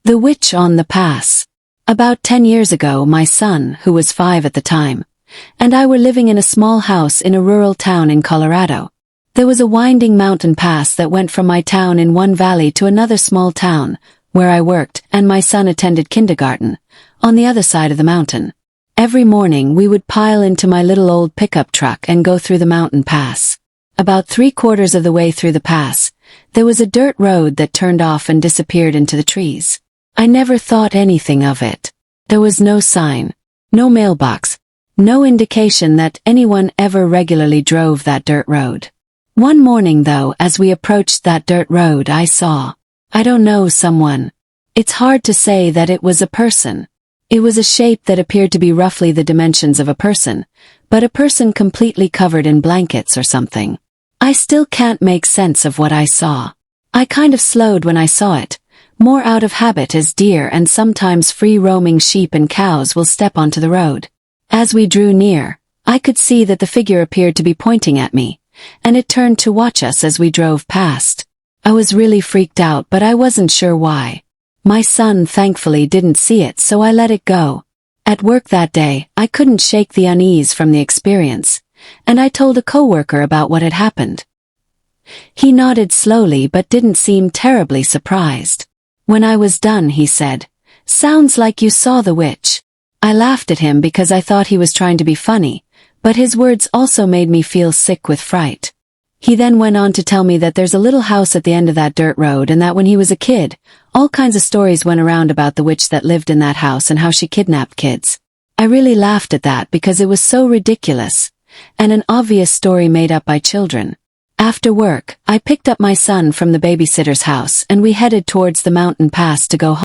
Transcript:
The Witch on the Pass. About 10 years ago, my son, who was 5 at the time, and I were living in a small house in a rural town in Colorado. There was a winding mountain pass that went from my town in one valley to another small town, where I worked and my son attended kindergarten, on the other side of the mountain. Every morning we would pile into my little old pickup truck and go through the mountain pass. About 3/4 of the way through the pass, there was a dirt road that turned off and disappeared into the trees. I never thought anything of it. There was no sign, no mailbox, no indication that anyone ever regularly drove that dirt road. One morning though, as we approached that dirt road, I saw, I don't know, someone. It's hard to say that it was a person. It was a shape that appeared to be roughly the dimensions of a person, but a person completely covered in blankets or something. I still can't make sense of what I saw. I kind of slowed when I saw it, more out of habit, as deer and sometimes free-roaming sheep and cows will step onto the road. As we drew near, I could see that the figure appeared to be pointing at me, and it turned to watch us as we drove past. I was really freaked out, but I wasn't sure why. My son thankfully didn't see it, so I let it go. At work that day, I couldn't shake the unease from the experience, and I told a coworker about what had happened. He nodded slowly but didn't seem terribly surprised. When I was done, he said, "Sounds like you saw the witch." I laughed at him because I thought he was trying to be funny, but his words also made me feel sick with fright. He then went on to tell me that there's a little house at the end of that dirt road, and that when he was a kid, all kinds of stories went around about the witch that lived in that house and how she kidnapped kids. I really laughed at that because it was so ridiculous, and an obvious story made up by children. After work, I picked up my son from the babysitter's house and we headed towards the mountain pass to go home.